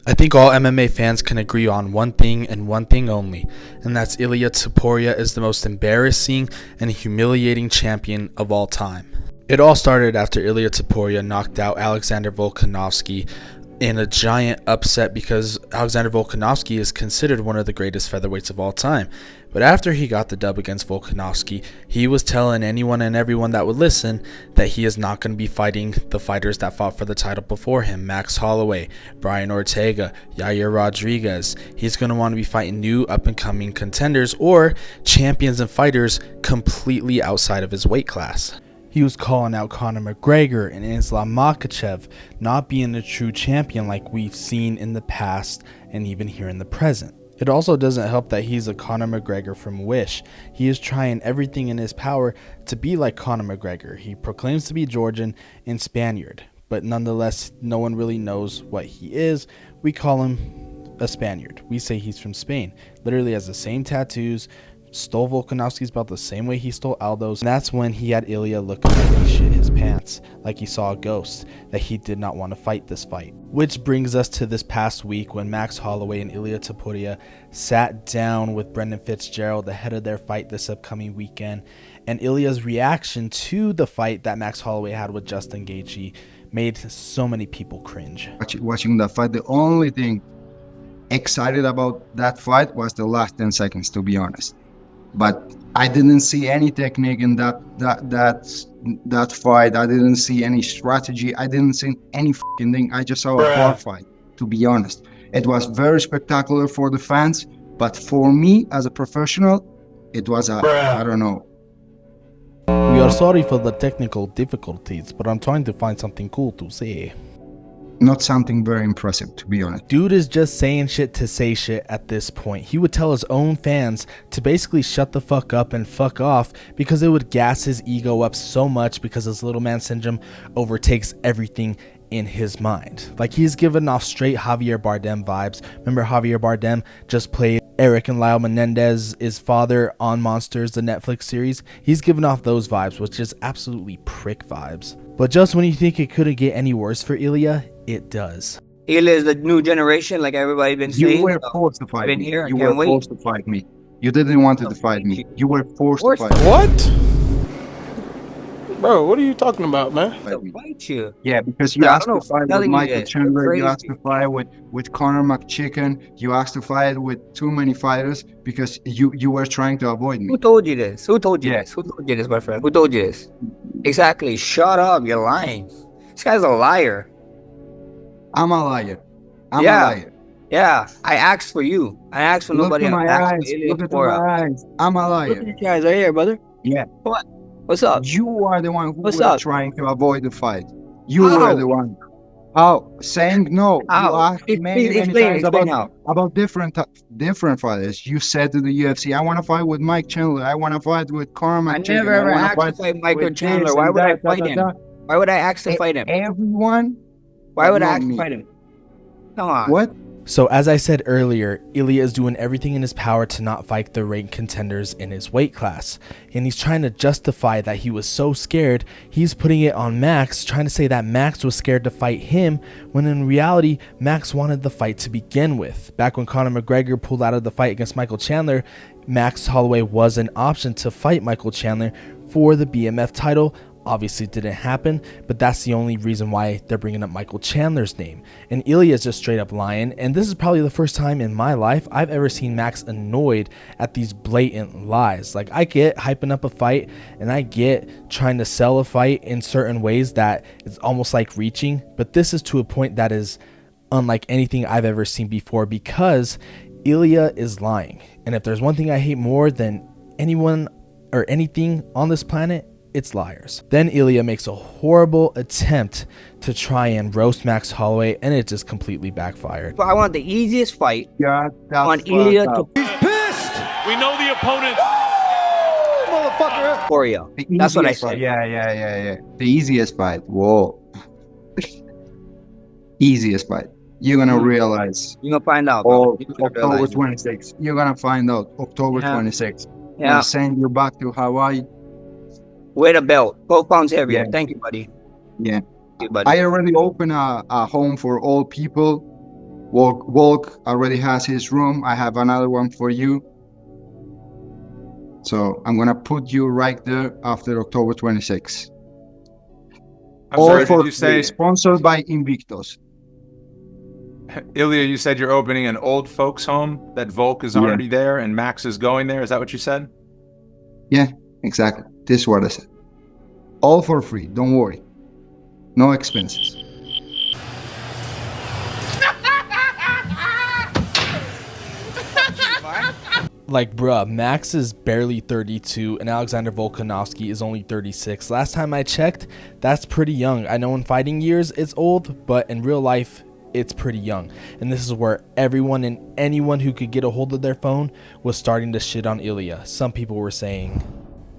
I think all MMA fans can agree on one thing and one thing only, and that's Ilia Topuria is the most embarrassing and humiliating champion of all time. It all started after Ilia Topuria knocked out Alexander Volkanovski in a giant upset because Alexander Volkanovski is considered one of the greatest featherweights of all time. But after he got the dub against Volkanovski, he was telling anyone and everyone that would listen that he is not going to be fighting the fighters that fought for the title before him: Max Holloway, Brian Ortega, Yair Rodriguez. He's going to want to be fighting new up-and-coming contenders or champions and fighters completely outside of his weight class. He was calling out Conor McGregor and Islam Makhachev not being a true champion like we've seen in the past and even here in the present. It also doesn't help that he's a Conor McGregor from Wish. He is trying everything in his power to be like Conor McGregor. He proclaims to be Georgian and Spaniard, but nonetheless, no one really knows what he is. We call him a Spaniard. We say he's from Spain. Literally has the same tattoos, stole Volkanovski's belt the same way he stole Aldo's, and that's when he had Ilia looking like he shit his pants, like he saw a ghost, that he did not want to fight this fight. Which brings us to this past week when Max Holloway and Ilia Topuria sat down with Brendan Fitzgerald ahead of their fight this upcoming weekend, and Ilia's reaction to the fight that Max Holloway had with Justin Gaethje made so many people cringe. Watching that fight, the only thing excited about that fight was the last 10 seconds, to be honest. But I didn't see any technique in that fight. I didn't see any strategy. I didn't see any fucking thing. I just saw a hard fight, to be honest. It was very spectacular for the fans, but for me as a professional, it was I don't know. We are sorry for the technical difficulties, but I'm trying to find something cool to say. Not something very impressive, to be honest. Dude is just saying shit to say shit at this point. He would tell his own fans to basically shut the fuck up and fuck off because it would gas his ego up so much because his little man syndrome overtakes everything in his mind. Like, he's giving off straight Javier Bardem vibes. Remember Javier Bardem just played Eric and Lyle Menendez's father on Monsters, the Netflix series? He's giving off those vibes, which is absolutely prick vibes. But just when you think it couldn't get any worse for Ilia, it does. Ilia is the new generation, like everybody been saying. You were forced to fight me. Here, you were forced to fight me. You didn't want to fight me. You were forced to fight me. What? Bro, what are you talking about, man? Fight you. Yeah, because you asked to fight with Michael Chandler, you asked to fight with Conor McChicken, you asked to fight with too many fighters because you were trying to avoid me. Who told you this? Who told you this? Who told you this, my friend? Who told you this? Exactly. Shut up. You're lying. This guy's a liar. I'm a liar. I'm a liar. Yeah. I asked for you. I asked for nobody else. Look at my eyes. I'm a liar. Look at your eyes right here, brother. Yeah. What? What's up? You are the one who was trying to avoid the fight. You were the one. Oh, saying no. How? You asked many times about different fighters. You said to the UFC, I want to fight with Mike Chandler. I want to fight with Conor McGregor. I never ever asked to fight Michael Chandler. Why would I fight him? Why would I ask to fight him? Everyone. Why would I ask to fight him? Come on. What? So as I said earlier, Ilia is doing everything in his power to not fight the ranked contenders in his weight class. And he's trying to justify that he was so scared. He's putting it on Max, trying to say that Max was scared to fight him, when in reality, Max wanted the fight to begin with. Back when Conor McGregor pulled out of the fight against Michael Chandler, Max Holloway was an option to fight Michael Chandler for the BMF title. Obviously didn't happen, but that's the only reason why they're bringing up Michael Chandler's name. And Ilia is just straight up lying, and this is probably the first time in my life I've ever seen Max annoyed at these blatant lies. Like, I get hyping up a fight, and I get trying to sell a fight in certain ways that it's almost like reaching, but this is to a point that is unlike anything I've ever seen before because Ilia is lying. And if there's one thing I hate more than anyone or anything on this planet, it's liars. Then Ilia makes a horrible attempt to try and roast Max Holloway, and it just completely backfired. But I want the easiest fight on Ilia Topuria. He's pissed. We know the opponent. Motherfucker. That's what I said. Yeah. The easiest fight. Whoa. Easiest fight. You're gonna realize. You're gonna find out. October 26th. You're gonna find out. October 26th. Yeah. I'll send you back to Hawaii. With a belt, 12 pounds heavier. Yeah. Thank you, buddy. Yeah. Thank you, buddy. I already opened a home for old people Volk already has his room. I have another one for you. So I'm gonna put you right there after October 26th. I'm All sorry, for did you say, sponsored by Invictus. Ilya, you said you're opening an old folks home, that Volk is already there and Max is going there? Is that what you said? Yeah, exactly. This is what I said. All for free. Don't worry. No expenses. Like, bruh, Max is barely 32 and Alexander Volkanovski is only 36. Last time I checked, that's pretty young. I know in fighting years it's old, but in real life, it's pretty young. And this is where everyone and anyone who could get a hold of their phone was starting to shit on Ilia. Some people were saying,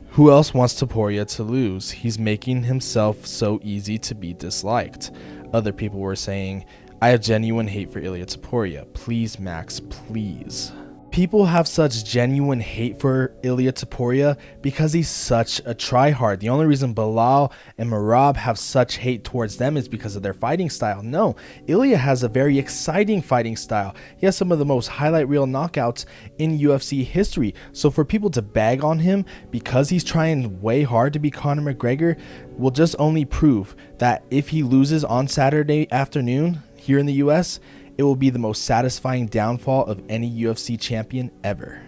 who else wants Topuria to lose? He's making himself so easy to be disliked. Other people were saying, I have genuine hate for Ilia Topuria. Please, Max, please. People have such genuine hate for Ilia Topuria because he's such a tryhard. The only reason Bilal and Merab have such hate towards them is because of their fighting style. No, Ilia has a very exciting fighting style. He has some of the most highlight reel knockouts in UFC history. So for people to bag on him because he's trying way hard to be Conor McGregor will just only prove that if he loses on Saturday afternoon here in the US, it will be the most satisfying downfall of any UFC champion ever.